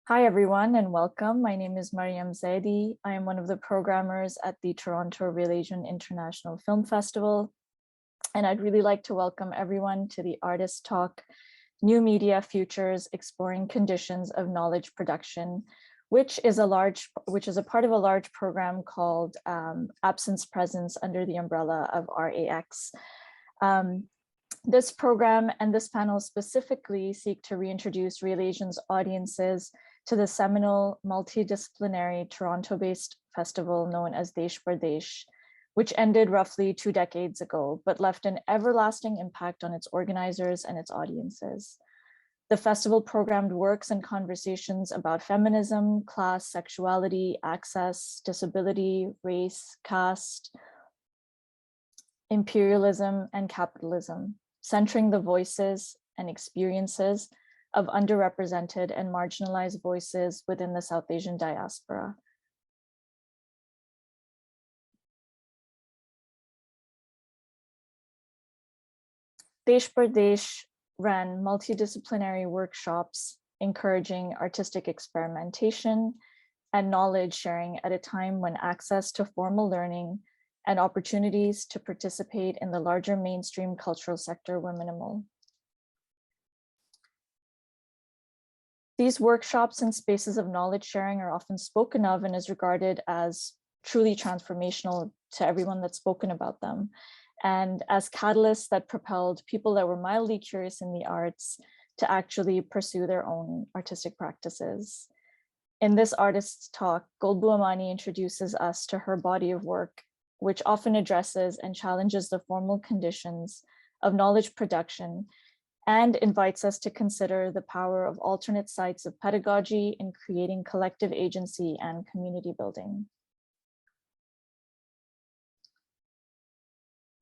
Hi, everyone, and welcome. My name is Mariam Zaidi. I am one of the programmers at the Toronto Real Asian International Film Festival, and I'd really like to welcome everyone to the Artist Talk, New Media Futures, Exploring Conditions of Knowledge Production, which is a part of a large program called Absence Presence under the umbrella of RAX. This program and this panel specifically seek to reintroduce Real Asians audiences to the seminal multidisciplinary Toronto-based festival known as Desh Pardesh, which ended roughly 2 decades ago, but left an everlasting impact on its organizers and its audiences. The festival programmed works and conversations about feminism, class, sexuality, access, disability, race, caste, imperialism, and capitalism, centering the voices and experiences of underrepresented and marginalized voices within the South Asian diaspora. Desh Pardesh ran multidisciplinary workshops encouraging artistic experimentation and knowledge sharing at a time when access to formal learning and opportunities to participate in the larger mainstream cultural sector were minimal. These workshops and spaces of knowledge sharing are often spoken of and is regarded as truly transformational to everyone that's spoken about them, and as catalysts that propelled people that were mildly curious in the arts to actually pursue their own artistic practices. In this artist's talk, Golbu Amani introduces us to her body of work, which often addresses and challenges the formal conditions of knowledge production and invites us to consider the power of alternate sites of pedagogy in creating collective agency and community building.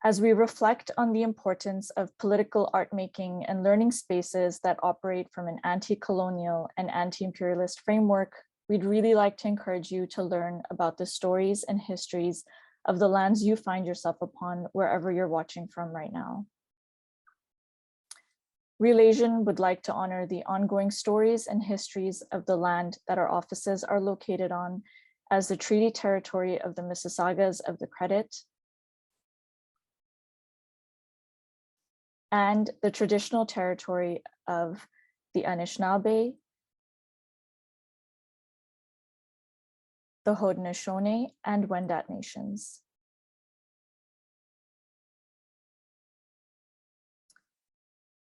As we reflect on the importance of political art making and learning spaces that operate from an anti-colonial and anti-imperialist framework, we'd really like to encourage you to learn about the stories and histories of the lands you find yourself upon wherever you're watching from right now. Real Asian would like to honor the ongoing stories and histories of the land that our offices are located on as the treaty territory of the Mississaugas of the Credit and the traditional territory of the Anishinaabe, the Haudenosaunee, and Wendat nations.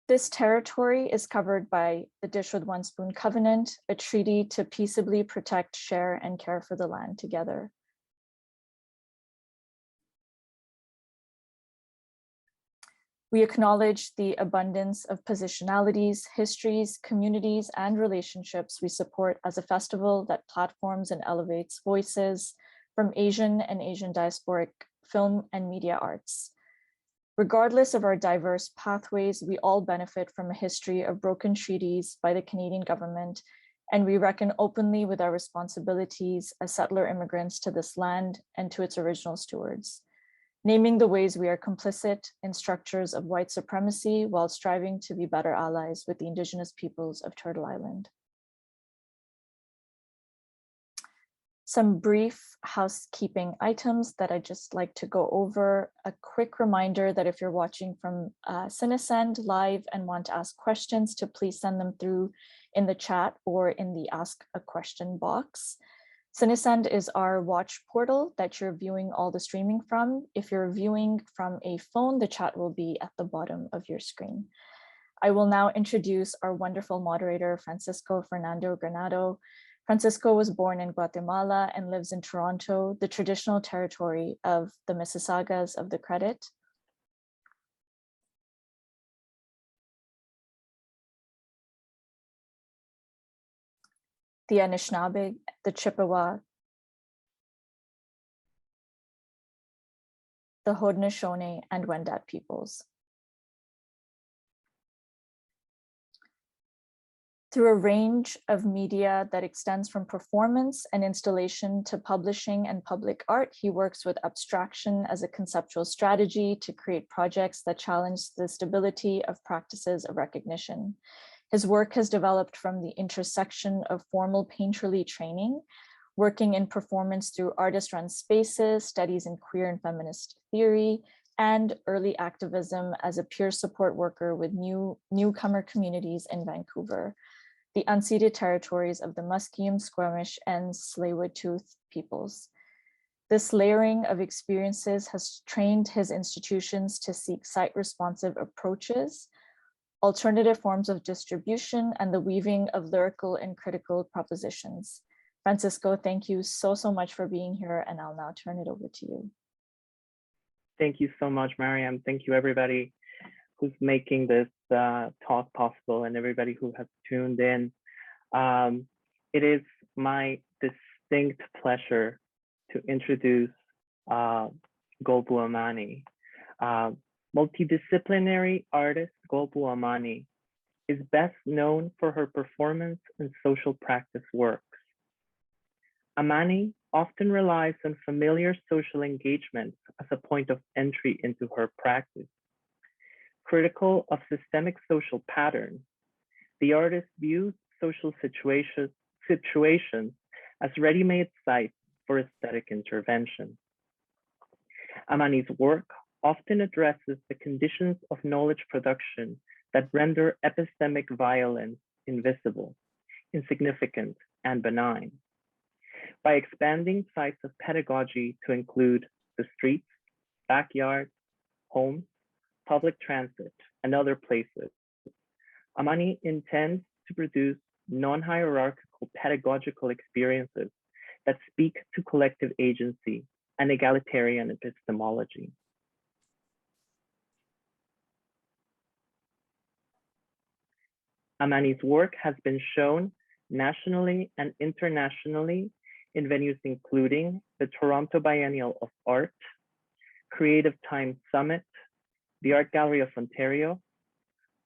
This territory is covered by the Dish with One Spoon Covenant, a treaty to peaceably protect, share, and care for the land together. We acknowledge the abundance of positionalities, histories, communities, and relationships we support as a festival that platforms and elevates voices from Asian and Asian diasporic film and media arts. Regardless of our diverse pathways, we all benefit from a history of broken treaties by the Canadian government, and we reckon openly with our responsibilities as settler immigrants to this land and to its original stewards, naming the ways we are complicit in structures of white supremacy while striving to be better allies with the Indigenous peoples of Turtle Island. Some brief housekeeping items that I'd just like to go over. A quick reminder that if you're watching from Cinesend live and want to ask questions, to please send them through in the chat or in the Ask a Question box. Cinesend is our watch portal that you're viewing all the streaming from. If you're viewing from a phone, the chat will be at the bottom of your screen. I will now introduce our wonderful moderator, Francisco Fernando Granado. Francisco was born in Guatemala and lives in Toronto, the traditional territory of the Mississaugas of the Credit. The Anishinaabe, the Chippewa, the Haudenosaunee, and Wendat peoples. Through a range of media that extends from performance and installation to publishing and public art, he works with abstraction as a conceptual strategy to create projects that challenge the stability of practices of recognition. His work has developed from the intersection of formal painterly training, working in performance through artist-run spaces, studies in queer and feminist theory, and early activism as a peer support worker with newcomer communities in Vancouver, the unceded territories of the Musqueam, Squamish, and Tsleil-Waututh peoples. This layering of experiences has trained his institutions to seek site-responsive approaches, alternative forms of distribution, and the weaving of lyrical and critical propositions. Francisco, thank you so much for being here, and I'll now turn it over to you. Thank you so much, Mariam. Thank you, everybody who's making this talk possible and everybody who has tuned in. It is my distinct pleasure to introduce Golbu Amani. Multidisciplinary artist Golbu Amani is best known for her performance and social practice works. Amani often relies on familiar social engagements as a point of entry into her practice. Critical of systemic social patterns, the artist views social situations as ready-made sites for aesthetic intervention. Amani's work often addresses the conditions of knowledge production that render epistemic violence invisible, insignificant, and benign. By expanding sites of pedagogy to include the streets, backyards, homes, public transit, and other places, Amani intends to produce non-hierarchical pedagogical experiences that speak to collective agency and egalitarian epistemology. Amani's work has been shown nationally and internationally in venues including the Toronto Biennial of Art, Creative Time Summit, the Art Gallery of Ontario,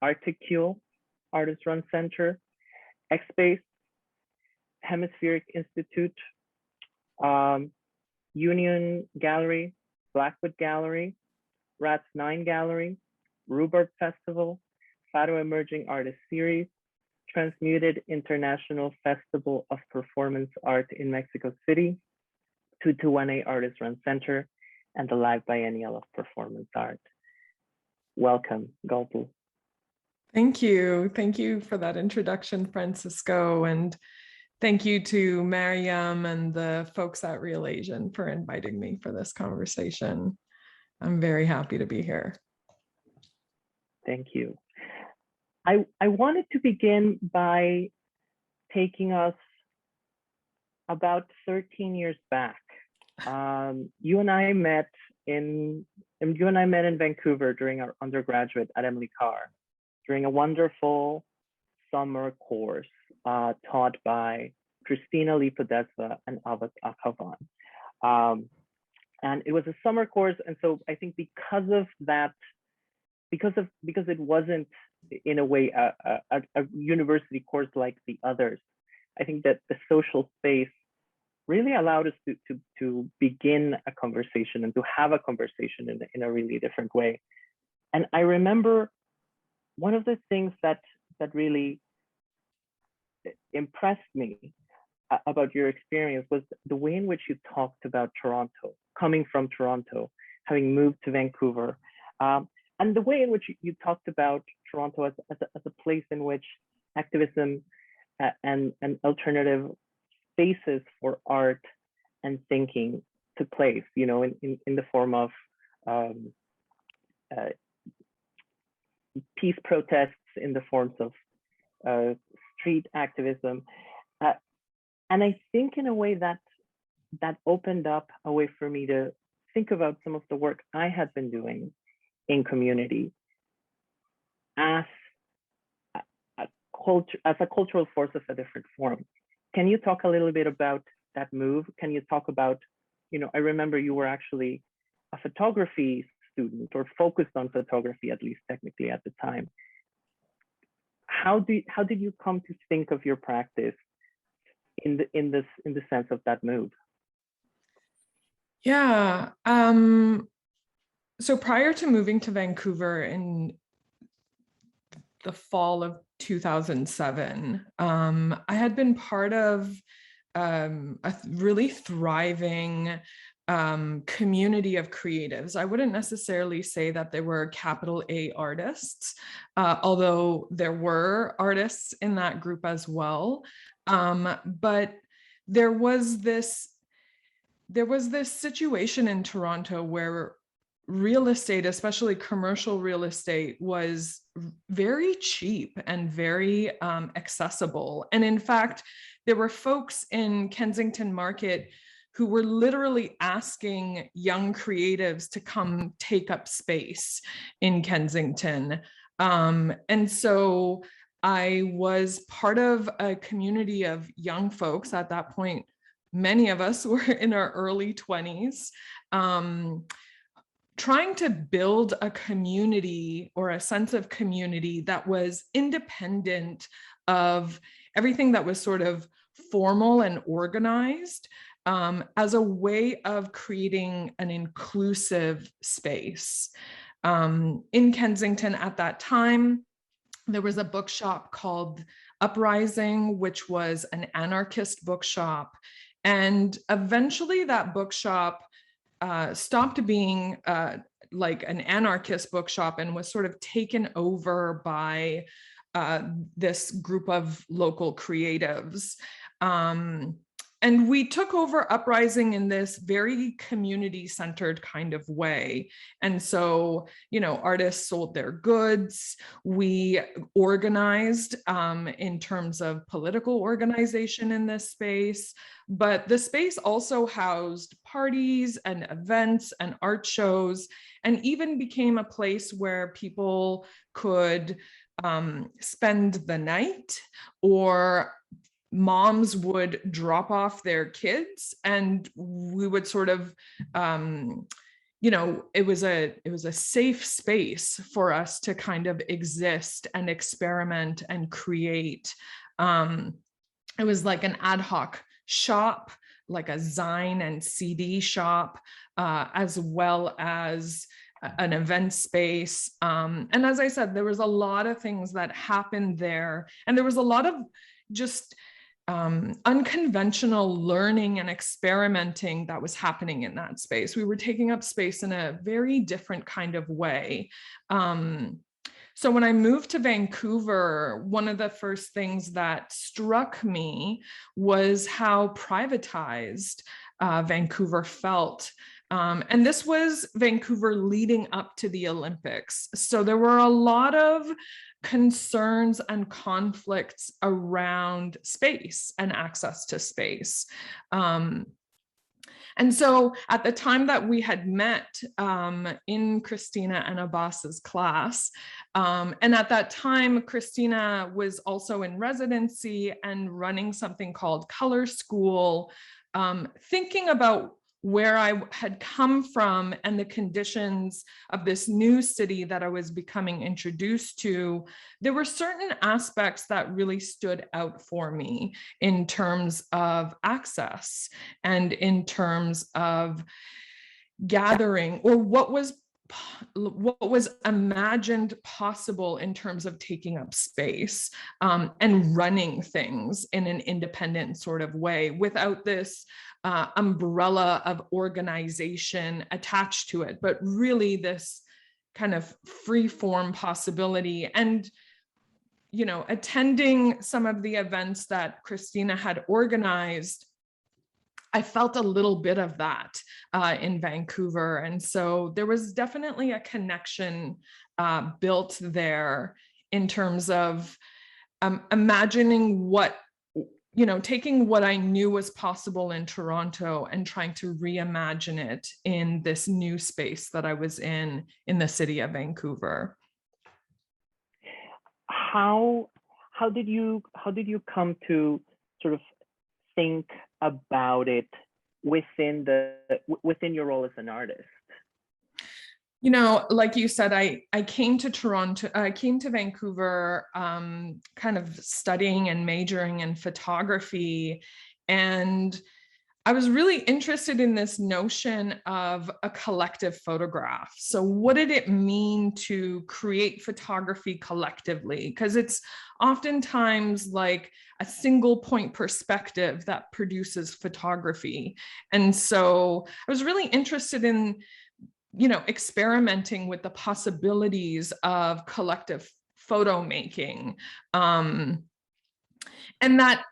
Articule, Artist Run Center, X-Space, Hemispheric Institute, Union Gallery, Blackwood Gallery, Rats 9 Gallery, Rhubarb Festival, Fado Emerging Artist Series, Transmuted International Festival of Performance Art in Mexico City, 221A Artist Run Center, and the Live Biennial of Performance Art. Welcome, Golbu. Thank you. Thank you for that introduction, Francisco. And thank you to Mariam and the folks at Real Asian for inviting me for this conversation. I'm very happy to be here. Thank you. I wanted to begin by taking us about 13 years back. You and I met in Vancouver during our undergraduate at Emily Carr, during a wonderful summer course taught by Christina Lipodesva and Avat Akavan. And it was a summer course, and so I think because of that, because it wasn't in a way a university course like the others, I think that the social space really allowed us to begin a conversation and to have a conversation in a really different way. And I remember one of the things that really impressed me about your experience was the way in which you talked about Toronto, coming from Toronto, having moved to Vancouver, and the way in which you talked about Toronto as a place in which activism and alternative spaces for art and thinking took place, you know, in the form of peace protests, in the forms of street activism. And I think in a way that opened up a way for me to think about some of the work I had been doing in community as a cultural force of a different form. Can you talk a little bit about that move? Can you talk about, you know, I remember you were actually a photography student, or focused on photography, at least technically at the time. How did you come to think of your practice in the sense of that move? Yeah. So prior to moving to Vancouver in the fall of 2007. I had been part of a really thriving community of creatives. I wouldn't necessarily say that they were capital A artists, although there were artists in that group as well. But there was this situation in Toronto where real estate, especially commercial real estate, was very cheap and very accessible. And in fact, there were folks in Kensington Market who were literally asking young creatives to come take up space in Kensington. And so I was part of a community of young folks at that point. Many of us were in our early 20s, trying to build a community or a sense of community that was independent of everything that was sort of formal and organized, as a way of creating an inclusive space. In Kensington at that time, there was a bookshop called Uprising, which was an anarchist bookshop. And eventually that bookshop stopped being like an anarchist bookshop and was sort of taken over by this group of local creatives. And we took over Uprising in this very community-centered kind of way. And so, artists sold their goods. We organized in terms of political organization in this space. But the space also housed parties and events and art shows, and even became a place where people could spend the night, or moms would drop off their kids, and we would sort of, it was a safe space for us to kind of exist and experiment and create. It was like an ad hoc shop, like a zine and CD shop, as well as an event space. And as I said, there was a lot of things that happened there, and there was a lot of just unconventional learning and experimenting that was happening in that space. We were taking up space in a very different kind of way. So when I moved to Vancouver, one of the first things that struck me was how privatized Vancouver felt. And this was Vancouver leading up to the Olympics. So there were a lot of concerns and conflicts around space and access to space. And so at the time that we had met in Christina and Abbas's class, and at that time, Christina was also in residency and running something called Color School, thinking about where I had come from and the conditions of this new city that I was becoming introduced to, there were certain aspects that really stood out for me in terms of access and in terms of gathering, or what was imagined possible in terms of taking up space and running things in an independent sort of way without this umbrella of organization attached to it, but really this kind of free form possibility. And attending some of the events that Christina had organized, I felt a little bit of that in Vancouver. And so there was definitely a connection built there in terms of imagining what, taking what I knew was possible in Toronto and trying to reimagine it in this new space that I was in the city of Vancouver. How did you come to sort of think about it within your role as an artist? Like you said, I came to Toronto, I came to Vancouver kind of studying and majoring in photography. And I was really interested in this notion of a collective photograph. So what did it mean to create photography collectively? Because it's oftentimes like a single point perspective that produces photography. And so I was really interested in, experimenting with the possibilities of collective photo making. And that,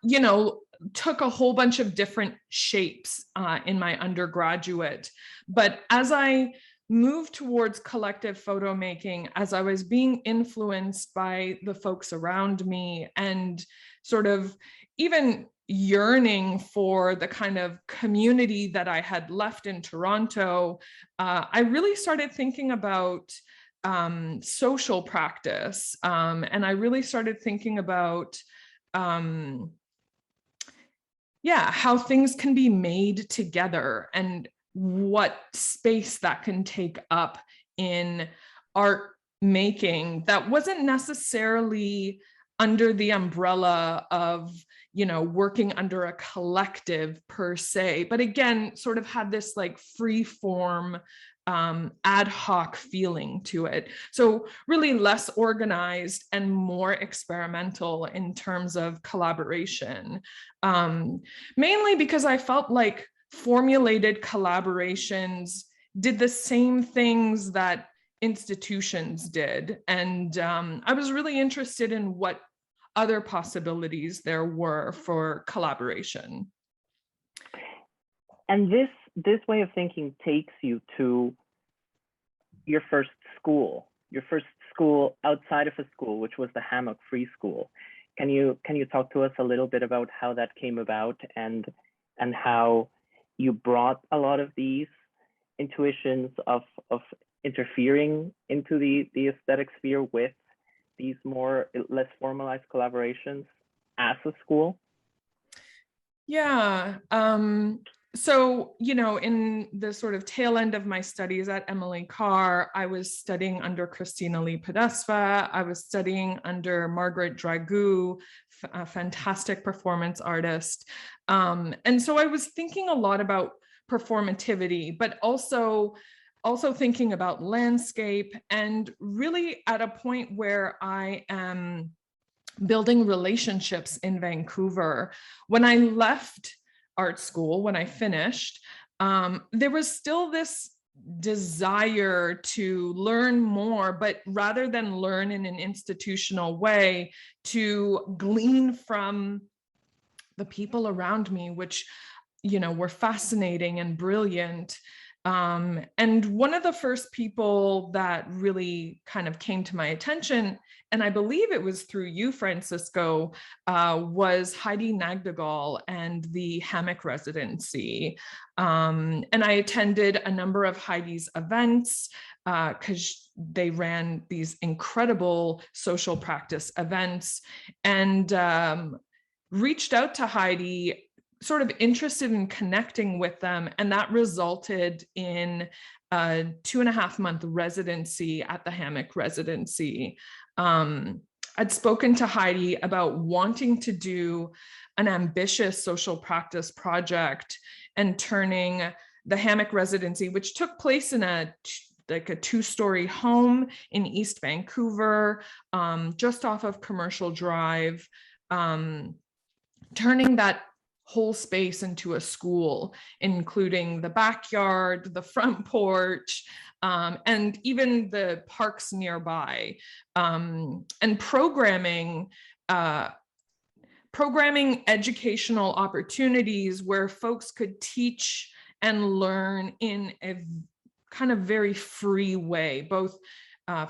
took a whole bunch of different shapes in my undergraduate. But as I moved towards collective photo making, as I was being influenced by the folks around me and sort of even yearning for the kind of community that I had left in Toronto, I really started thinking about social practice. And I really started thinking about how things can be made together and what space that can take up in art making that wasn't necessarily under the umbrella of, working under a collective per se, but again, sort of had this like free form ad hoc feeling to it. So really less organized and more experimental in terms of collaboration. Mainly because I felt like formulated collaborations did the same things that institutions did. And I was really interested in what other possibilities there were for collaboration. And this way of thinking takes you to your first school outside of a school, which was the Hammock Free School. Can you talk to us a little bit about how that came about and how you brought a lot of these intuitions of interfering into the aesthetic sphere with these less formalized collaborations as a school? Yeah. So, in the sort of tail end of my studies at Emily Carr, I was studying under Christina Lee Podespa. I was studying under Margaret Dragoo, a fantastic performance artist. And so I was thinking a lot about performativity, but also thinking about landscape, and really at a point where I am building relationships in Vancouver. When I left art school, when I finished, there was still this desire to learn more, but rather than learn in an institutional way, to glean from the people around me, which, were fascinating and brilliant. And one of the first people that really kind of came to my attention, and I believe it was through you, Francisco, was Heidi Nagdegal and the Hammock Residency. And I attended a number of Heidi's events because they ran these incredible social practice events, and reached out to Heidi, sort of interested in connecting with them. And that resulted in a 2.5-month residency at the Hammock Residency. I'd spoken to Heidi about wanting to do an ambitious social practice project and turning the Hammock Residency, which took place in a 2-story home in East Vancouver, just off of Commercial Drive, turning that whole space into a school, including the backyard, the front porch, and even the parks nearby, and programming educational opportunities where folks could teach and learn in a kind of very free way, both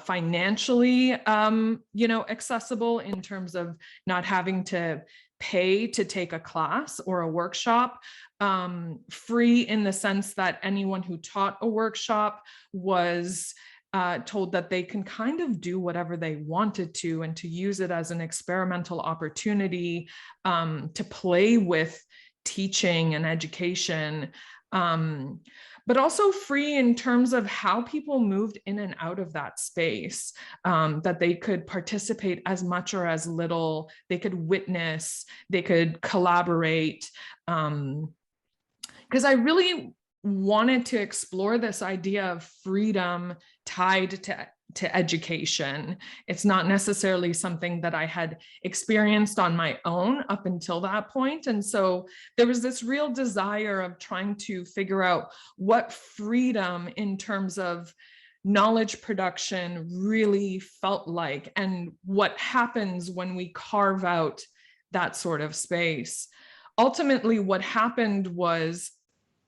financially, accessible in terms of not having to pay to take a class or a workshop, free in the sense that anyone who taught a workshop was told that they can kind of do whatever they wanted to, and to use it as an experimental opportunity to play with teaching and education. But also free in terms of how people moved in and out of that space, that they could participate as much or as little, they could witness, they could collaborate. because I really wanted to explore this idea of freedom tied to education. It's not necessarily something that I had experienced on my own up until that point. And so there was this real desire of trying to figure out what freedom in terms of knowledge production really felt like, and what happens when we carve out that sort of space. Ultimately, what happened was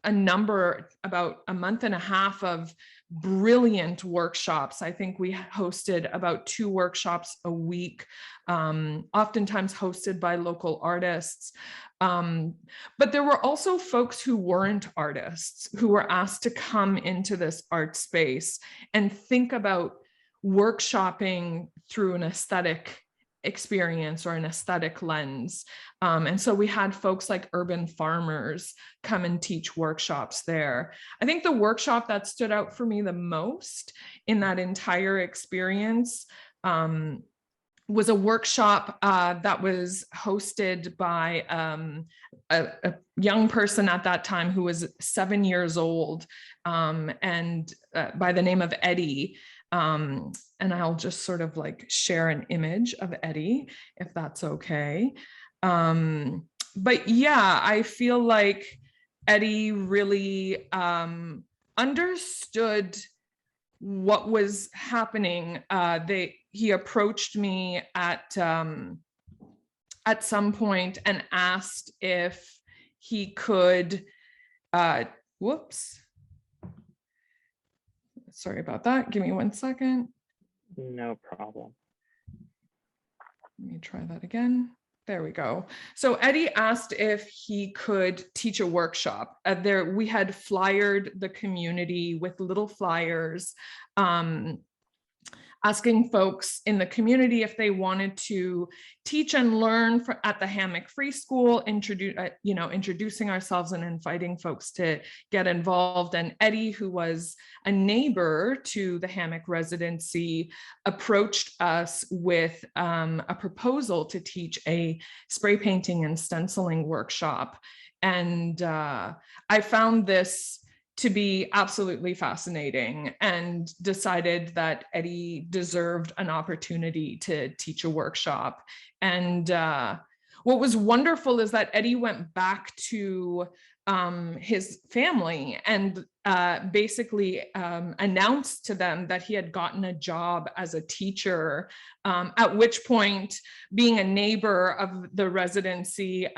about a month and a half of brilliant workshops. I think we hosted about 2 workshops a week, oftentimes hosted by local artists. But there were also folks who weren't artists who were asked to come into this art space and think about workshopping through an aesthetic experience or an aesthetic lens. And so we had folks like urban farmers come and teach workshops there. I think the workshop that stood out for me the most in that entire experience was a workshop that was hosted by a young person at that time who was 7 years old, and by the name of Eddie. And I'll just sort of like share an image of Eddie, if that's okay. But yeah, I feel like Eddie really understood what was happening. He approached me at some point and asked if he could, whoops. Sorry about that. Give me 1 second. No problem. Let me try that again. There we go. So Eddie asked if he could teach a workshop. We had flyered the community with little flyers, asking folks in the community if they wanted to teach and learn at the Hammock Free School, introducing ourselves and inviting folks to get involved. And Eddie, who was a neighbor to the Hammock residency, approached us with a proposal to teach a spray painting and stenciling workshop. And I found this to be absolutely fascinating and decided that Eddie deserved an opportunity to teach a workshop. And what was wonderful is that Eddie went back to his family and basically announced to them that he had gotten a job as a teacher, at which point, being a neighbor of the residency,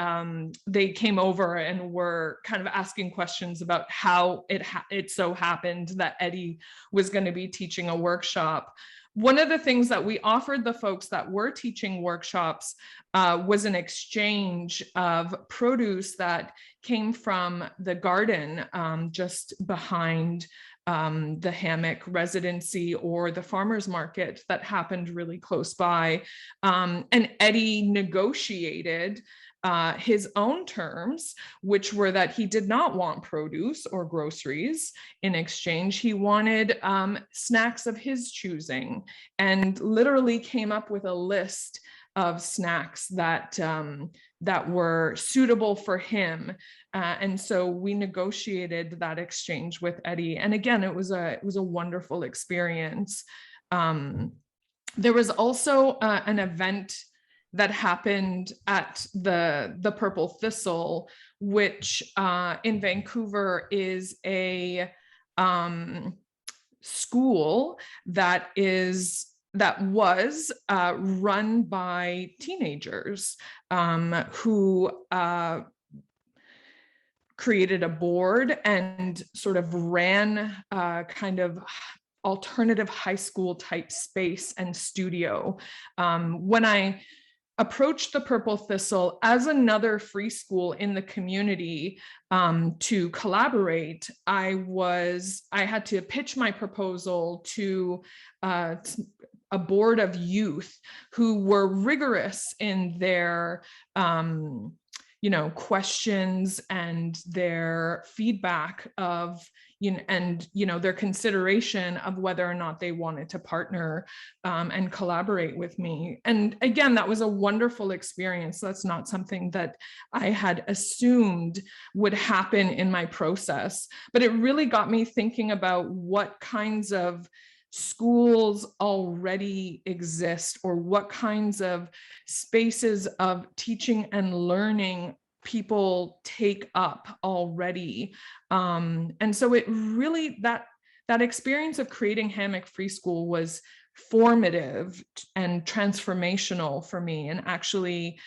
they came over and were kind of asking questions about how it so happened that Eddie was going to be teaching a workshop. One of the things that we offered the folks that were teaching workshops was an exchange of produce that came from the garden just behind the Hammock residency or the farmers market that happened really close by. And Eddie negotiated his own terms, which were that he did not want produce or groceries in exchange. He wanted snacks of his choosing, and literally came up with a list of snacks that were suitable for him. And so we negotiated that exchange with Eddie. And again, it was a wonderful experience. There was also an event that happened at the Purple Thistle, which in Vancouver is a school that was run by teenagers who created a board and sort of ran kind of alternative high school type space and studio. When I approached the Purple Thistle as another free school in the community to collaborate, I had to pitch my proposal to a board of youth who were rigorous in their questions and their feedback of, their consideration of whether or not they wanted to partner and collaborate with me. And again, that was a wonderful experience. That's not something that I had assumed would happen in my process, but it really got me thinking about what kinds of schools already exist, or what kinds of spaces of teaching and learning people take up already. And so it really, that experience of creating Hammock Free School was formative and transformational for me. And actually,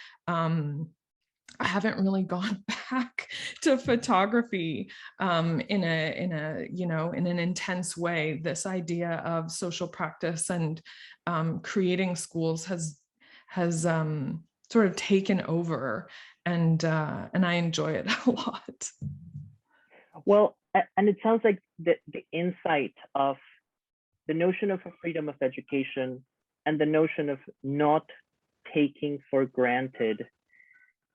I haven't really gone back to photography in an intense way. This idea of social practice and creating schools has sort of taken over, and I enjoy it a lot. Well, and it sounds like the insight of the notion of a freedom of education and the notion of not taking for granted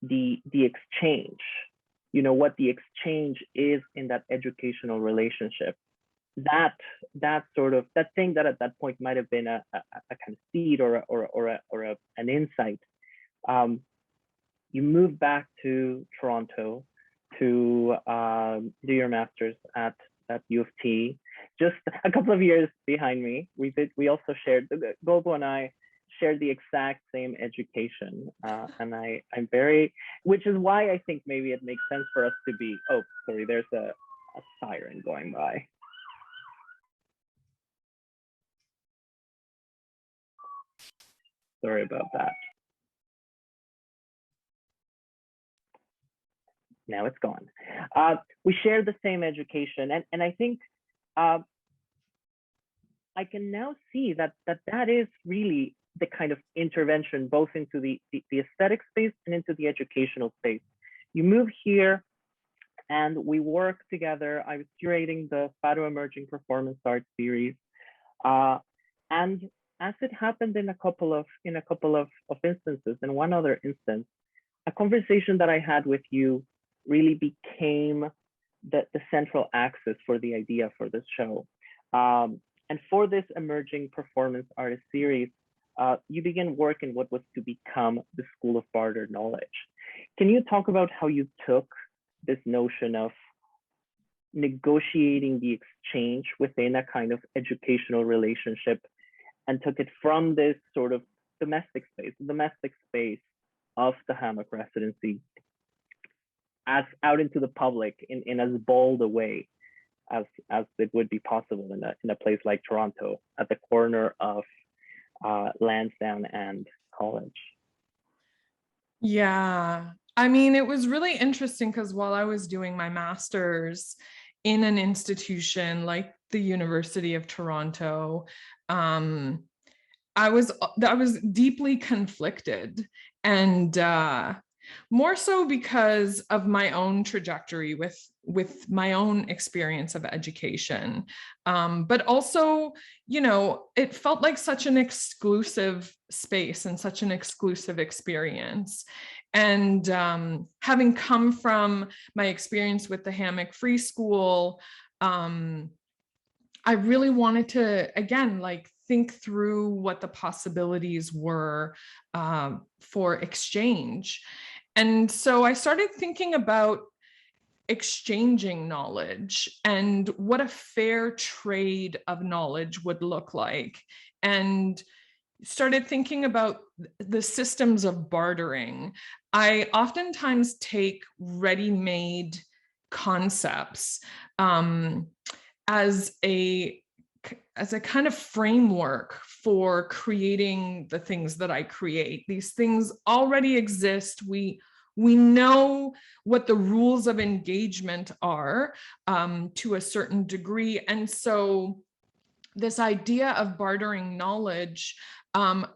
the exchange, what the exchange is in that educational relationship, that thing that at that point might have been a kind of seed or an insight. You moved back to Toronto to do your master's at U of T, just a couple of years behind me. We also shared, Gobo and I shared the exact same education, and I'm very, which is why I think maybe it makes sense for us to be, oh, sorry, there's a siren going by. Sorry about that. Now it's gone. We share the same education, and I think I can now see that is really the kind of intervention both into the aesthetic space and into the educational space. You move here and we work together. I was curating the Fado Emerging Performance Arts series. And as it happened in a couple of instances, in one other instance, a conversation that I had with you really became the central axis for the idea for this show. And for this Emerging Performance Artist series, you began work in what was to become the School of Bartered Knowledge. Can you talk about how you took this notion of negotiating the exchange within a kind of educational relationship and took it from this sort of domestic space of the Hammock residency as out into the public in as bold a way as it would be possible in a place like Toronto, at the corner of Lansdowne and College? Yeah, I mean, it was really interesting because while I was doing my master's in an institution like the University of Toronto, I was deeply conflicted, and more so because of my own trajectory with my own experience of education. But also, it felt like such an exclusive space and such an exclusive experience. And having come from my experience with the Hammock Free School, I really wanted to, again, think through what the possibilities were for exchange. And so I started thinking about exchanging knowledge and what a fair trade of knowledge would look like, and started thinking about the systems of bartering. I oftentimes take ready-made concepts as a kind of framework for creating the things that I create. These things already exist. We know what the rules of engagement are to a certain degree. And so this idea of bartering knowledge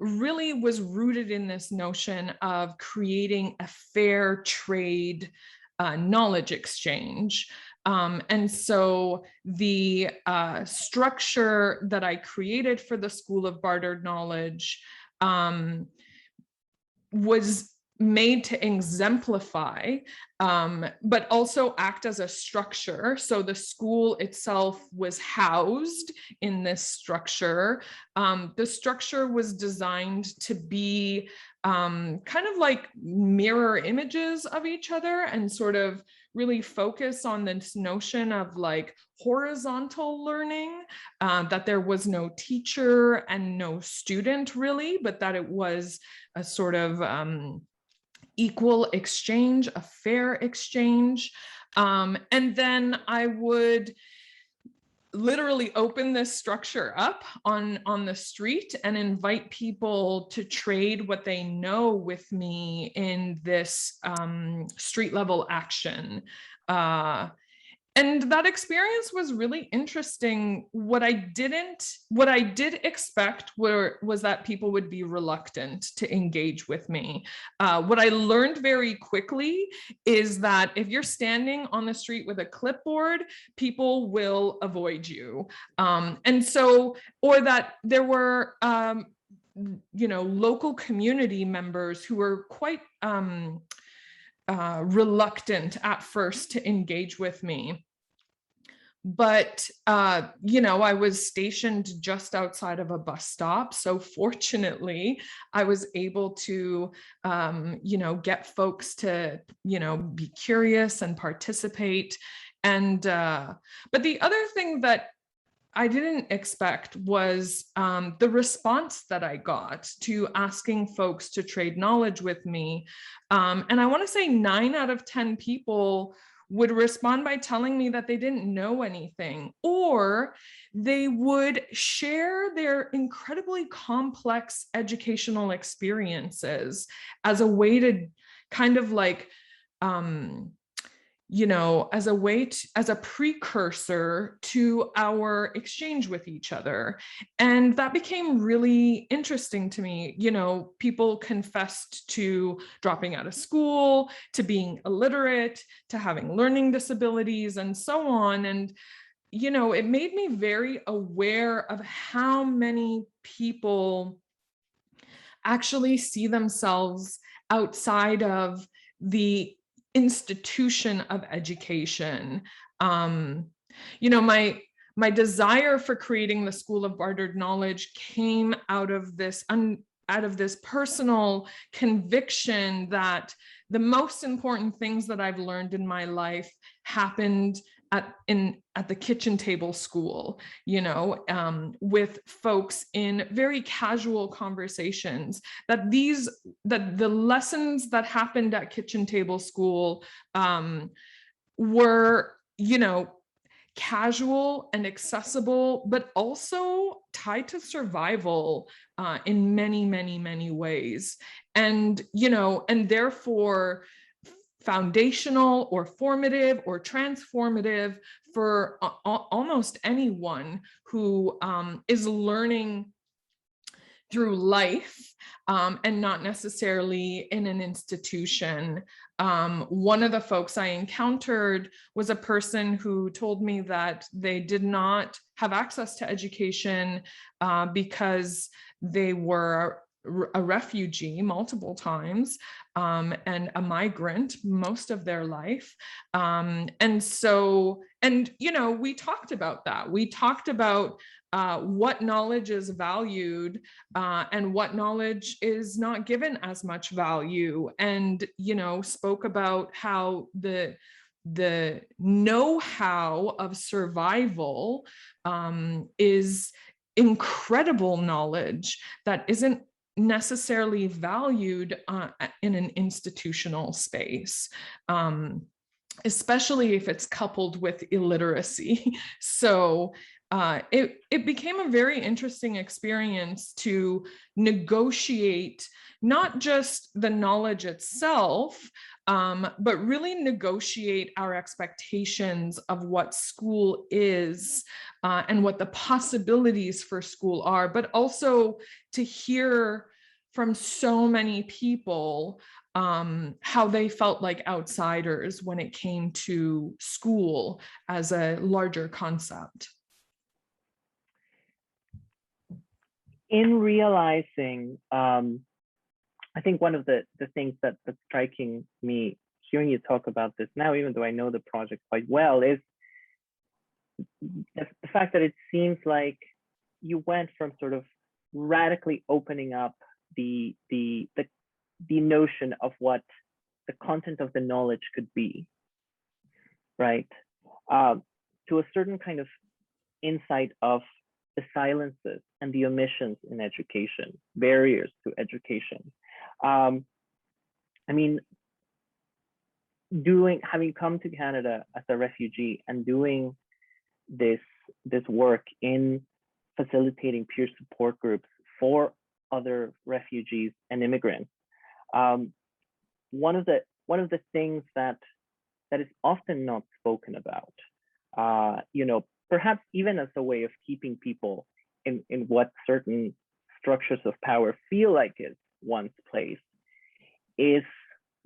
really was rooted in this notion of creating a fair trade knowledge exchange. And so the structure that I created for the School of Bartered Knowledge was made to exemplify, but also act as a structure. So the school itself was housed in this structure. The structure was designed to be kind of like mirror images of each other and sort of really focus on this notion of like horizontal learning, that there was no teacher and no student really, but that it was a sort of equal exchange, a fair exchange. And then I would literally open this structure up on the street and invite people to trade what they know with me in this street level action. And that experience was really interesting. What I did expect was that people would be reluctant to engage with me. What I learned very quickly is that if you're standing on the street with a clipboard, people will avoid you. And so, or that there were, local community members who were quite reluctant at first to engage with me. But, I was stationed just outside of a bus stop. So fortunately, I was able to, get folks to, be curious and participate. And, but the other thing that I didn't expect was the response that I got to asking folks to trade knowledge with me. And I want to say 9 out of 10 people would respond by telling me that they didn't know anything, or they would share their incredibly complex educational experiences as a way to kind of like, as a way to, as a precursor to our exchange with each other. And that became really interesting to me. People confessed to dropping out of school, to being illiterate, to having learning disabilities, and so on. And, it made me very aware of how many people actually see themselves outside of the institution of education. My desire for creating the School of Bartered Knowledge came out of this personal conviction that the most important things that I've learned in my life happened at the kitchen table school, with folks in very casual conversations, that the lessons that happened at kitchen table school were, casual and accessible, but also tied to survival in many, many, many ways. And, and therefore foundational or formative or transformative for almost anyone who is learning through life and not necessarily in an institution. One of the folks I encountered was a person who told me that they did not have access to education because they were a refugee multiple times and a migrant most of their life. And we talked about that. We talked about what knowledge is valued and what knowledge is not given as much value, and spoke about how the know-how of survival is incredible knowledge that isn't necessarily valued in an institutional space, especially if it's coupled with illiteracy. So it became a very interesting experience to negotiate not just the knowledge itself, but really negotiate our expectations of what school is and what the possibilities for school are, but also to hear from so many people how they felt like outsiders when it came to school as a larger concept. In realizing I think one of the things that's striking me hearing you talk about this now, even though I know the project quite well, is the fact that it seems like you went from sort of radically opening up the notion of what the content of the knowledge could be, right? To a certain kind of insight of the silences and the omissions in education, barriers to education. I mean, having come to Canada as a refugee and doing this work in facilitating peer support groups for other refugees and immigrants, one of the things that is often not spoken about, perhaps even as a way of keeping people in what certain structures of power feel like is one's place, is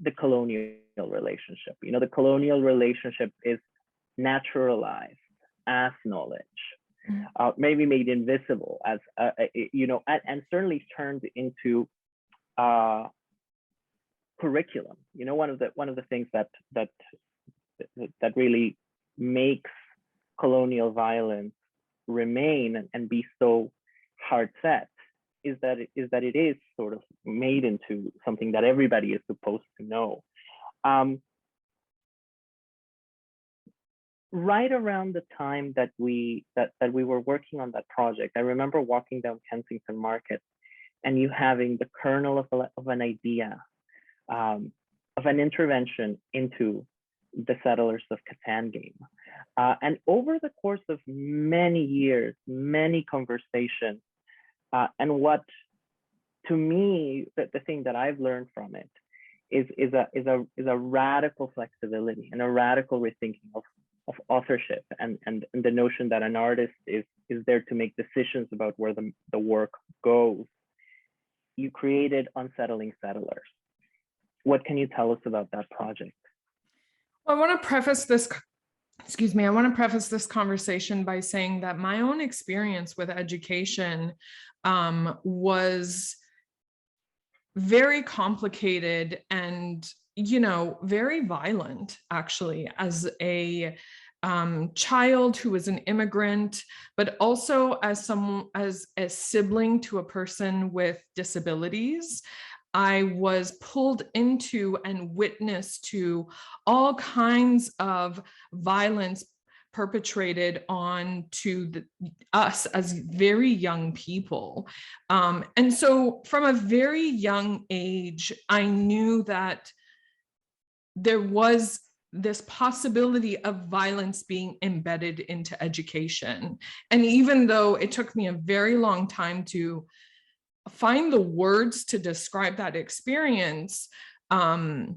the colonial relationship. The colonial relationship is naturalized as knowledge, maybe made invisible as, and certainly turned into curriculum. One of the things that really makes colonial violence remain and be so hard set is that it is sort of made into something that everybody is supposed to know. Right around the time that we were working on that project, I remember walking down Kensington Market and you having the kernel of an idea, of an intervention into the Settlers of Catan game. And over the course of many years, many conversations, and what, to me, the thing that I've learned from it is a radical flexibility and a radical rethinking of authorship and the notion that an artist is there to make decisions about where the work goes. You created Unsettling Settlers. What can you tell us about that project? Well, I want to preface this, I want to preface this conversation by saying that my own experience with education was very complicated and, very violent, actually, as a child who was an immigrant, but also as a sibling to a person with disabilities. I was pulled into and witnessed to all kinds of violence perpetrated on to us as very young people. And so from a very young age, I knew that there was this possibility of violence being embedded into education. And even though it took me a very long time to find the words to describe that experience, and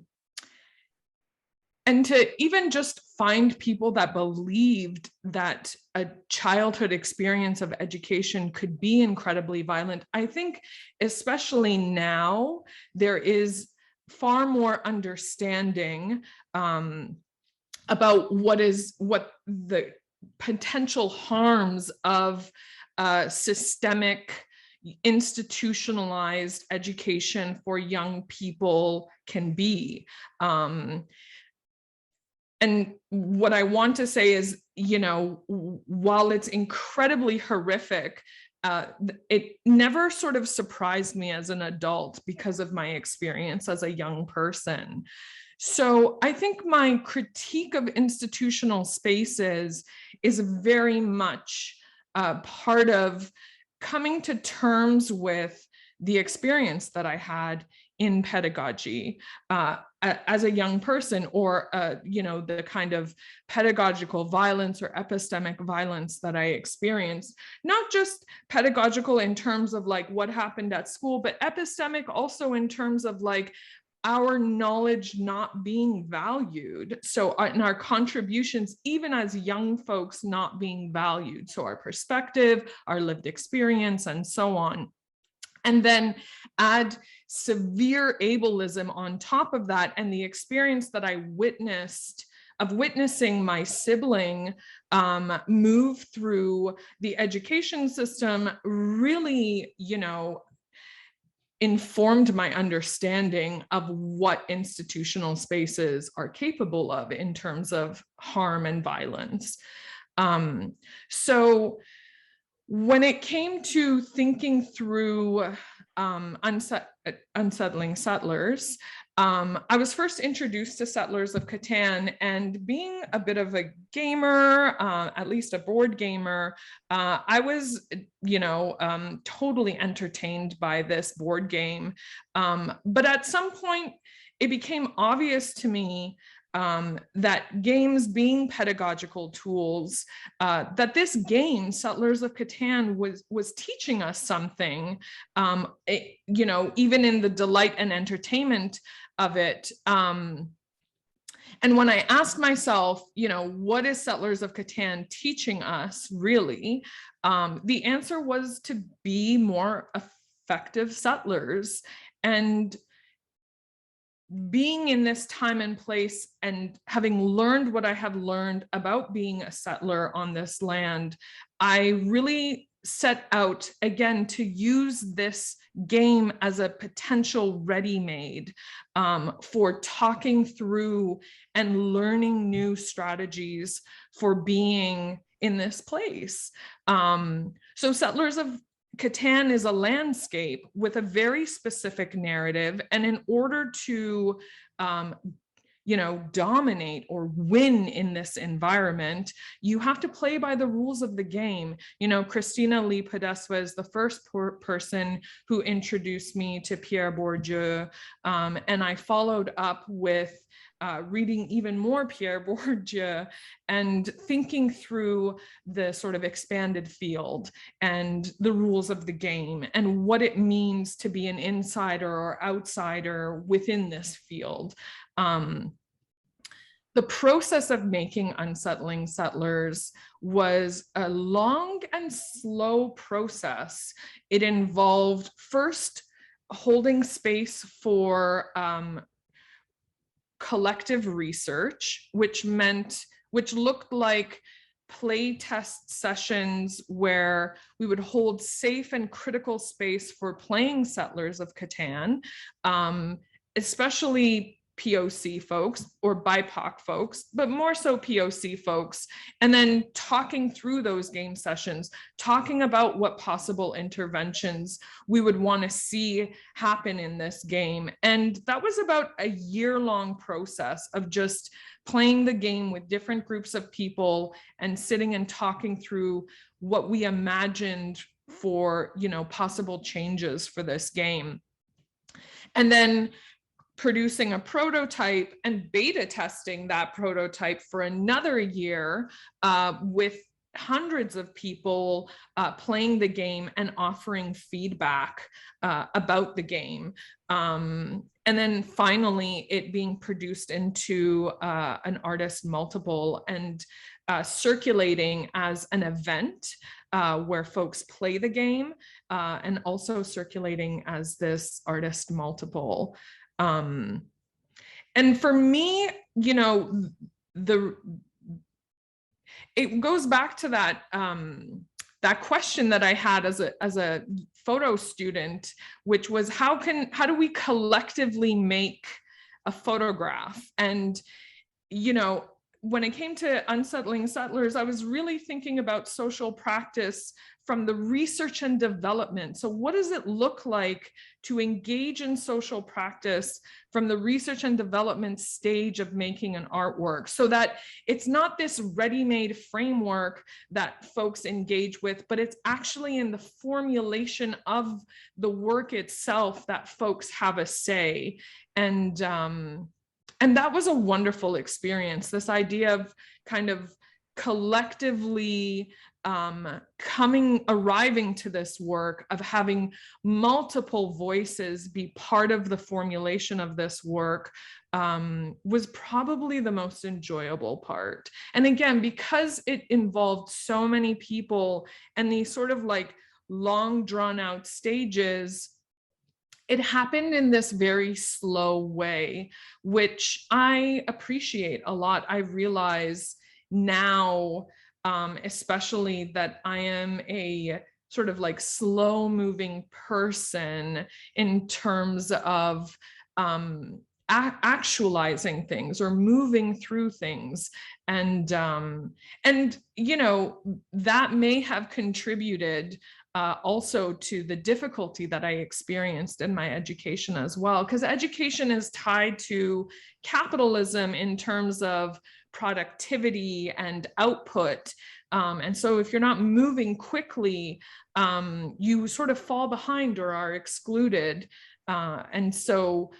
to even just find people that believed that a childhood experience of education could be incredibly violent, I think especially now there is far more understanding about what the potential harms of systemic institutionalized education for young people can be. And what I want to say is, while it's incredibly horrific, it never sort of surprised me as an adult because of my experience as a young person. So I think my critique of institutional spaces is very much part of coming to terms with the experience that I had in pedagogy as a young person, or the kind of pedagogical violence or epistemic violence that I experienced. Not just pedagogical in terms of like what happened at school, but epistemic also in terms of like our knowledge not being valued. So in our contributions, even as young folks, not being valued. So our perspective, our lived experience, and so on. And then add severe ableism on top of that, and the experience that I witnessed of witnessing my sibling move through the education system really, informed my understanding of what institutional spaces are capable of in terms of harm and violence. So when it came to thinking through unsettling settlers, I was first introduced to Settlers of Catan, and being a bit of a gamer, at least a board gamer, I was, totally entertained by this board game. But at some point, it became obvious to me that games being pedagogical tools, that this game, Settlers of Catan, was teaching us something, even in the delight and entertainment of it. And when I asked myself, what is Settlers of Catan teaching us really? The answer was to be more effective settlers. And being in this time and place and having learned what I have learned about being a settler on this land, I really set out again to use this game as a potential ready-made for talking through and learning new strategies for being in this place. So Settlers of Catan is a landscape with a very specific narrative, and in order to dominate or win in this environment, you have to play by the rules of the game. Christina Lee Podeswa is the first person who introduced me to Pierre Bourdieu, and I followed up with reading even more Pierre Bourdieu and thinking through the sort of expanded field and the rules of the game and what it means to be an insider or outsider within this field. The process of making Unsettling Settlers was a long and slow process. It involved first holding space for collective research, which looked like play test sessions where we would hold safe and critical space for playing Settlers of Catan, especially POC folks or BIPOC folks, but more so POC folks, and then talking through those game sessions, talking about what possible interventions we would want to see happen in this game. And that was about a year-long process of just playing the game with different groups of people and sitting and talking through what we imagined for, possible changes for this game. And then producing a prototype and beta testing that prototype for another year with hundreds of people playing the game and offering feedback about the game. And then finally, it being produced into an artist multiple and circulating as an event where folks play the game, and also circulating as this artist multiple. And for me, it goes back to that that question that I had as a photo student, which was how do we collectively make a photograph? And when it came to Unsettling Settlers, I was really thinking about social practice from the research and development. So what does it look like to engage in social practice from the research and development stage of making an artwork, so that it's not this ready-made framework that folks engage with, but it's actually in the formulation of the work itself that folks have a say. And that was a wonderful experience, this idea of kind of collectively arriving to this work, of having multiple voices be part of the formulation of this work, was probably the most enjoyable part. And again, because it involved so many people and these sort of like long drawn out stages, it happened in this very slow way, which I appreciate a lot. I realize now, especially that I am a sort of like slow moving person in terms of actualizing things or moving through things. And you know, that may have contributed also to the difficulty that I experienced in my education as well, because education is tied to capitalism in terms of productivity and output. And so if you're not moving quickly, you sort of fall behind or are excluded. And so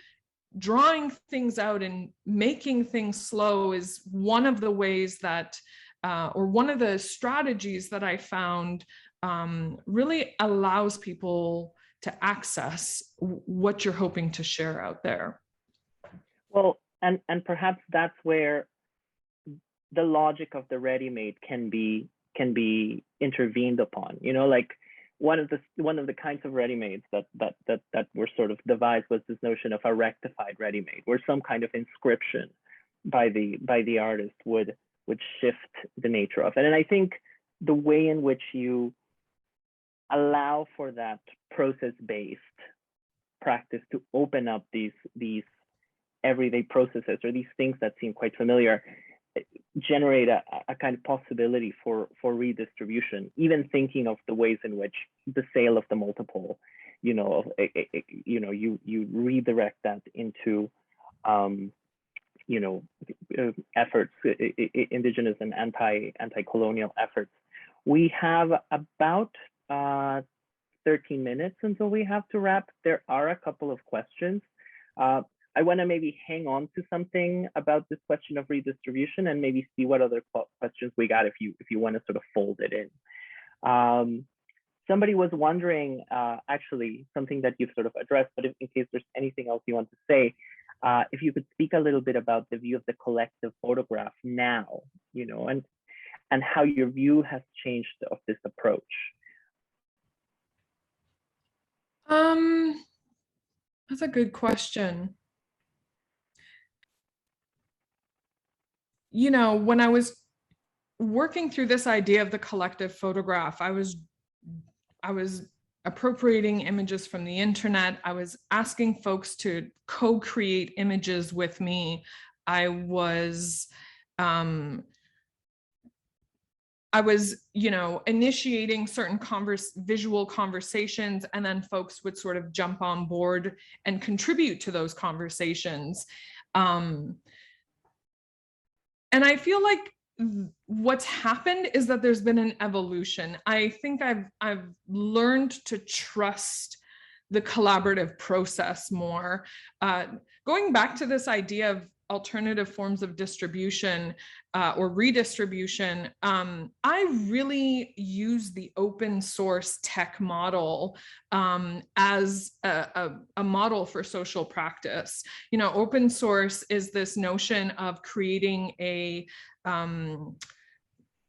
drawing things out and making things slow is one of the ways that, or one of the strategies that I found really allows people to access what you're hoping to share out there. Well, and perhaps that's where the logic of the ready-made can be intervened upon. You know, like one of the kinds of ready-mades that were sort of devised was this notion of a rectified ready-made, where some kind of inscription by the artist would shift the nature of it. And I think the way in which you allow for that process-based practice to open up these everyday processes, or these things that seem quite familiar, generate a kind of possibility for redistribution, even thinking of the ways in which the sale of the multiple, you know, you redirect that into you know, efforts, indigenous and anti-colonial efforts. We have about 13 minutes until we have to wrap. There are a couple of questions. I want to maybe hang on to something about this question of redistribution and maybe see what other questions we got if you want to sort of fold it in. Somebody was wondering, actually, something that you've sort of addressed, but in case there's anything else you want to say, if you could speak a little bit about the view of the collective photograph now, you know, and how your view has changed of this approach. That's a good question. You know, when I was working through this idea of the collective photograph, I was appropriating images from the internet. I was asking folks to co-create images with me. I was, you know, initiating certain visual conversations, and then folks would sort of jump on board and contribute to those conversations. And I feel like what's happened is that there's been an evolution. I think I've learned to trust the collaborative process more. Going back to this idea of alternative forms of distribution or redistribution, I really use the open source tech model as a model for social practice. You know, open source is this notion of creating a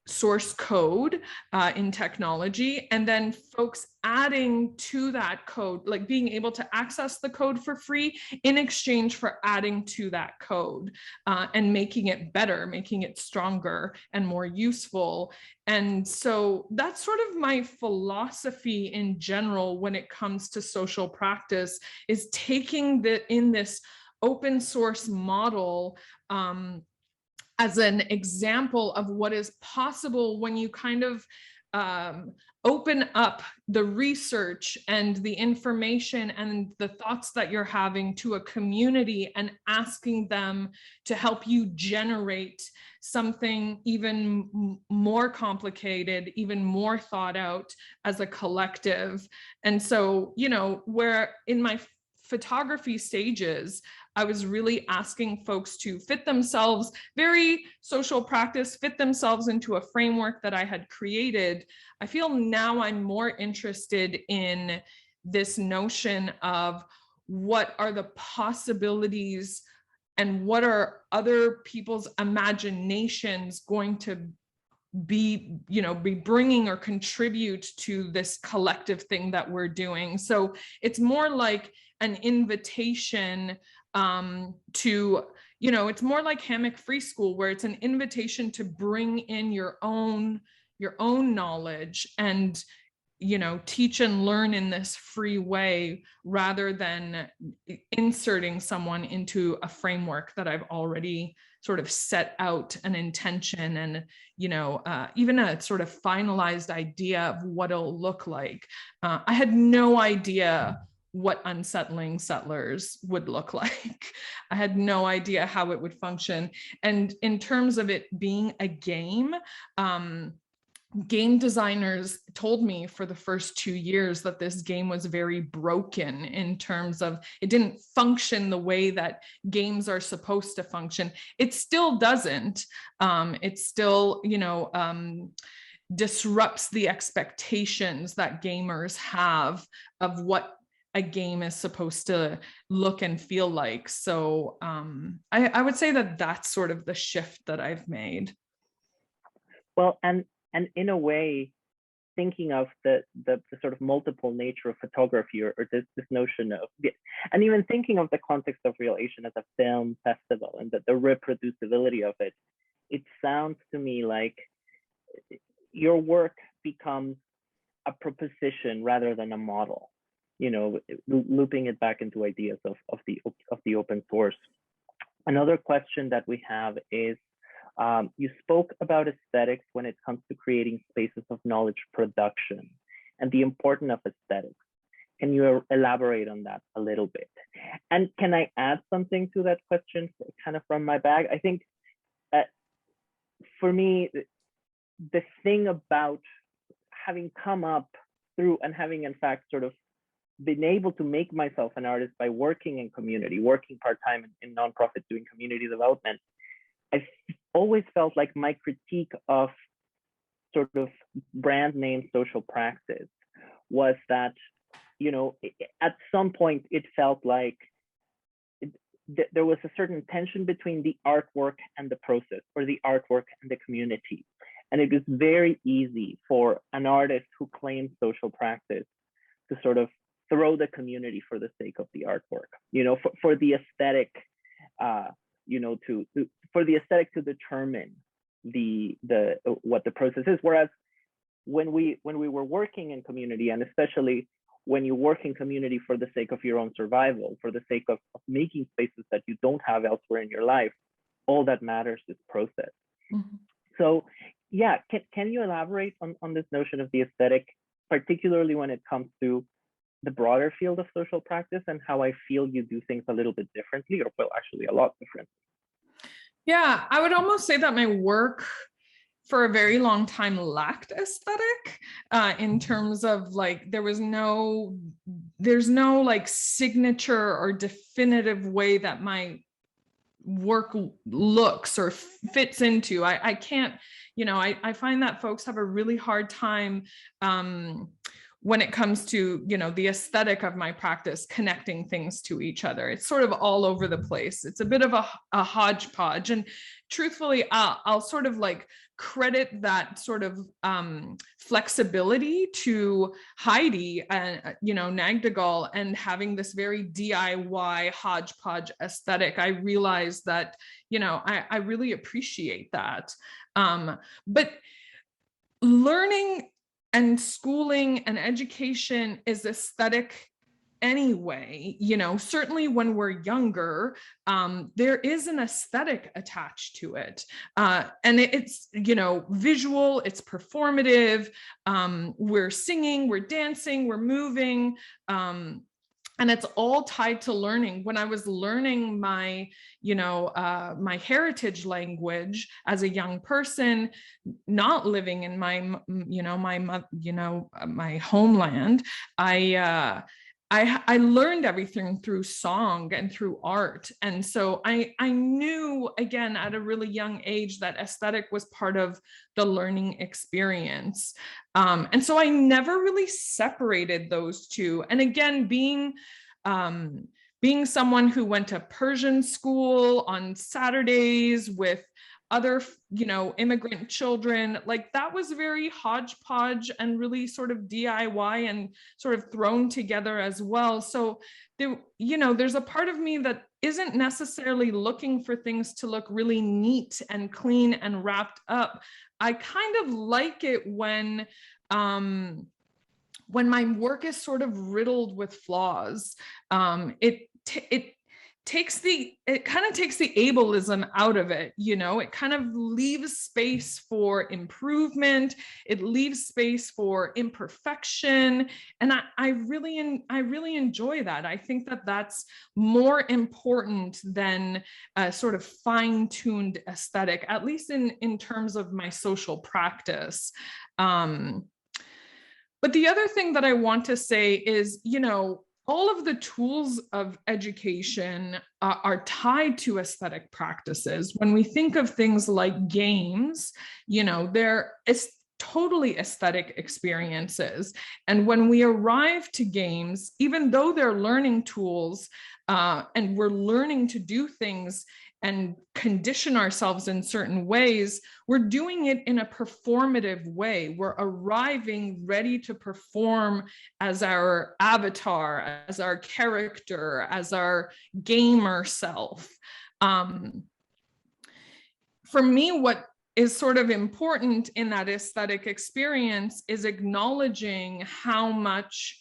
source code in technology, and then folks adding to that code, like being able to access the code for free in exchange for adding to that code and making it better, making it stronger and more useful. And so that's sort of my philosophy in general when it comes to social practice, is taking this open source model as an example of what is possible when you kind of open up the research and the information and the thoughts that you're having to a community and asking them to help you generate something even more complicated, even more thought out as a collective. And so, you know, where in my photography stages, I was really asking folks to fit themselves, very social practice, fit themselves into a framework that I had created. I feel now I'm more interested in this notion of what are the possibilities and what are other people's imaginations going to be, you know, be bringing or contribute to this collective thing that we're doing. So it's more like an invitation to, you know, it's more like Hammock Free School, where it's an invitation to bring in your own knowledge and teach and learn in this free way rather than inserting someone into a framework that I've already sort of set out an intention and, even a sort of finalized idea of what it'll look like. I had no idea what unsettling settlers would look like. I had no idea how it would function. And in terms of it being a game, game designers told me for the first 2 years that this game was very broken in terms of it didn't function the way that games are supposed to function. It still doesn't. It still, disrupts the expectations that gamers have of what a game is supposed to look and feel like. So I would say that that's sort of the shift that I've made. Well, and in a way, thinking of the sort of multiple nature of photography, or this notion of, and even thinking of the context of Real Asian as a film festival and the reproducibility of it, it sounds to me like your work becomes a proposition rather than a model. Looping it back into ideas of the open source. Another question that we have is, you spoke about aesthetics when it comes to creating spaces of knowledge production and the importance of aesthetics. Can you elaborate on that a little bit? And can I add something to that question, kind of from my bag? I think for me, the thing about having come up through and having in fact sort of been able to make myself an artist by working in community, working part-time in nonprofit doing community development, I've always felt like my critique of sort of brand name social practice was that, at some point it felt like there was a certain tension between the artwork and the process, or the artwork and the community. And it was very easy for an artist who claims social practice to sort of throw the community for the sake of the artwork, for the aesthetic, for the aesthetic to determine what the process is. Whereas when we were working in community, and especially when you work in community for the sake of your own survival, for the sake of making spaces that you don't have elsewhere in your life, all that matters is process. Mm-hmm. So yeah, can you elaborate on this notion of the aesthetic, particularly when it comes to the broader field of social practice, and how I feel you do things a little bit differently, or well, actually a lot different? Yeah, I would almost say that my work for a very long time lacked aesthetic in terms of like, there's no like signature or definitive way that my work looks or fits into. I can't, I find that folks have a really hard time when it comes to, the aesthetic of my practice, connecting things to each other. It's sort of all over the place. It's a bit of a hodgepodge. And truthfully, I'll sort of like credit that sort of flexibility to Heidi and, Nagdegal, and having this very DIY hodgepodge aesthetic. I realized that, I really appreciate that. But learning and schooling and education is aesthetic anyway. Certainly when we're younger, there is an aesthetic attached to it. And it's, visual, it's performative. We're singing, we're dancing, we're moving. And it's all tied to learning. When I was learning my, my heritage language as a young person, not living in my, my homeland, I learned everything through song and through art. And so I knew, again, at a really young age, that aesthetic was part of the learning experience. And so I never really separated those two. And again, being someone who went to Persian school on Saturdays with other, immigrant children, like that was very hodgepodge and really sort of DIY and sort of thrown together as well. So there, there's a part of me that isn't necessarily looking for things to look really neat and clean and wrapped up. I kind of like it when when my work is sort of riddled with flaws, it kind of takes the ableism out of it. It kind of leaves space for improvement. It leaves space for imperfection. And I really enjoy that. I think that that's more important than a sort of fine-tuned aesthetic, at least in terms of my social practice. But the other thing that I want to say is, all of the tools of education are tied to aesthetic practices. When we think of things like games, they're totally aesthetic experiences. And when we arrive to games, even though they're learning tools, and we're learning to do things and condition ourselves in certain ways, we're doing it in a performative way. We're arriving ready to perform as our avatar, as our character, as our gamer self. For me, what is sort of important in that aesthetic experience is acknowledging how much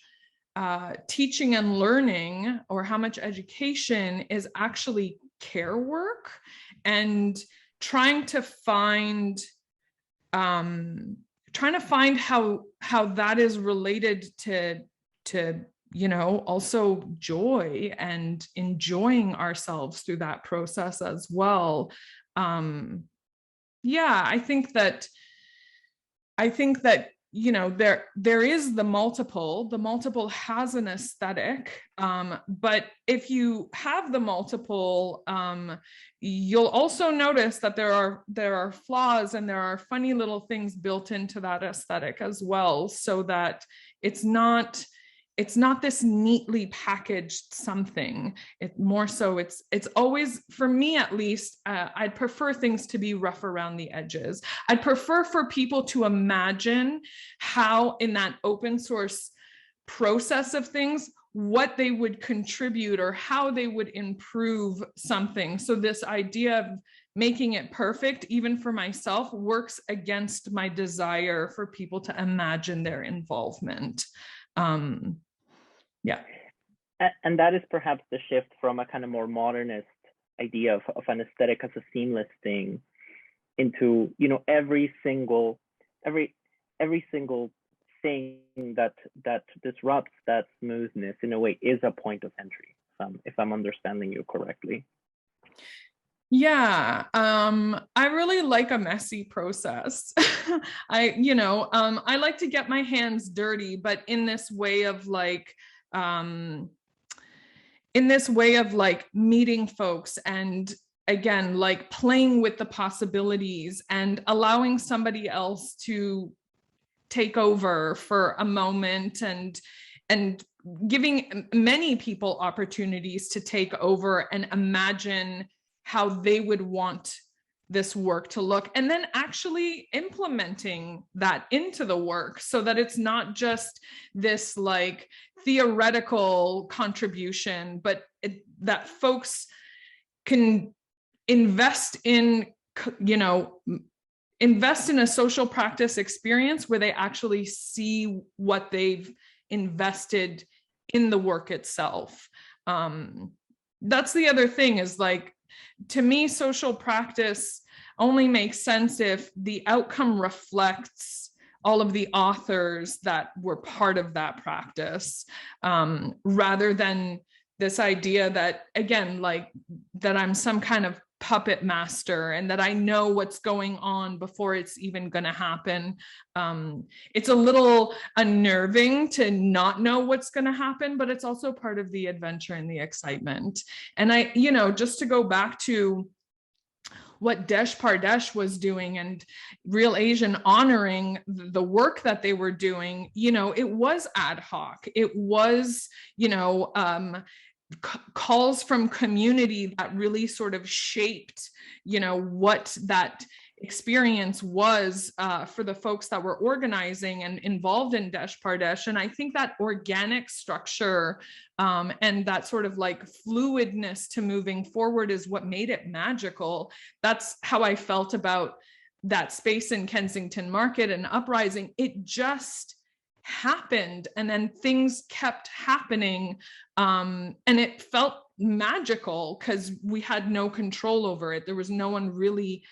teaching and learning, or how much education, is actually care work, and trying to find how that is related to also joy and enjoying ourselves through that process as well. I think that there is the multiple has an aesthetic, but if you have the multiple, you'll also notice that there are flaws, and there are funny little things built into that aesthetic as well, so that it's not this neatly packaged something. It's always, for me at least, I'd prefer things to be rough around the edges. I'd prefer for people to imagine how, in that open source process of things, what they would contribute or how they would improve something. So this idea of making it perfect, even for myself, works against my desire for people to imagine their involvement. And that is perhaps the shift from a kind of more modernist idea of an aesthetic as a seamless thing into, every single thing that disrupts that smoothness, in a way, is a point of entry, if I'm understanding you correctly. Yeah, I really like a messy process. I like to get my hands dirty, but in this way of meeting folks, and again, like playing with the possibilities and allowing somebody else to take over for a moment, and giving many people opportunities to take over and imagine how they would want this work to look, and then actually implementing that into the work, so that it's not just this like theoretical contribution, but that folks can invest in a social practice experience where they actually see what they've invested in the work itself. That's the other thing, is like, to me, social practice only makes sense if the outcome reflects all of the authors that were part of that practice, rather than this idea that, again, like that I'm some kind of puppet master and that I know what's going on before it's even going to happen. It's a little unnerving to not know what's going to happen, but it's also part of the adventure and the excitement. And just to go back to what Desh Pardesh was doing and Real Asian honoring the work that they were doing, it was ad hoc. It was, calls from community that really sort of shaped, what that experience was for the folks that were organizing and involved in Desh Pardesh. And I think that organic structure and that sort of like fluidness to moving forward is what made it magical. That's how I felt about that space in Kensington Market and Uprising. It just happened, and then things kept happening, and it felt magical because we had no control over it. There was no one really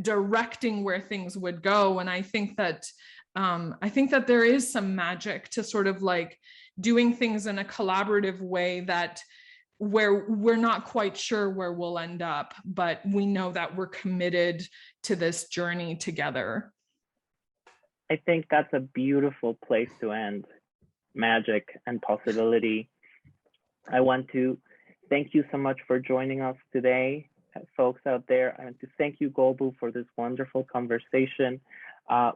directing where things would go. And I think that there is some magic to sort of like doing things in a collaborative way, that where we're not quite sure where we'll end up, but we know that we're committed to this journey together. I think that's a beautiful place to end. Magic and possibility. I want to thank you so much for joining us today, folks out there. I want to thank you, Golbu, for this wonderful conversation.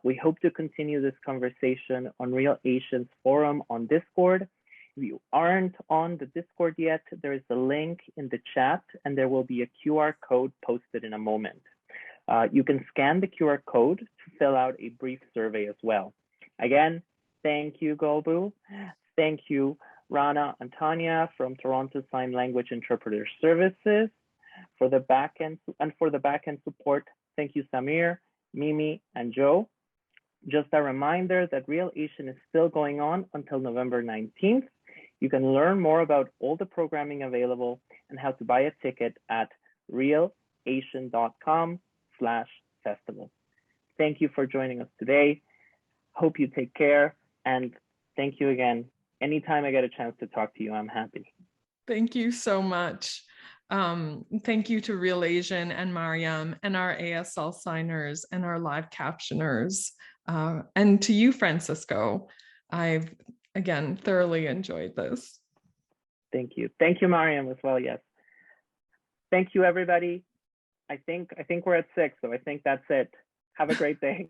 We hope to continue this conversation on Real Asians Forum on Discord. If you aren't on the Discord yet, there is a link in the chat, and there will be a QR code posted in a moment. You can scan the QR code to fill out a brief survey as well. Again, thank you, Golbu. Thank you, Rana and Tanya from Toronto Sign Language Interpreter Services for the backend support. Thank you, Samir, Mimi, and Joe. Just a reminder that Real Asian is still going on until November 19th. You can learn more about all the programming available and how to buy a ticket at realasian.com/festival. Thank you for joining us today. Hope you take care, and thank you again. Anytime I get a chance to talk to you, I'm happy. Thank you so much. Thank you to Real Asian and Mariam and our ASL signers and our live captioners. And to you, Francisco. I've, again, thoroughly enjoyed this. Thank you. Thank you, Mariam, as well, yes. Thank you, everybody. I think we're at 6, so I think that's it. Have a great day.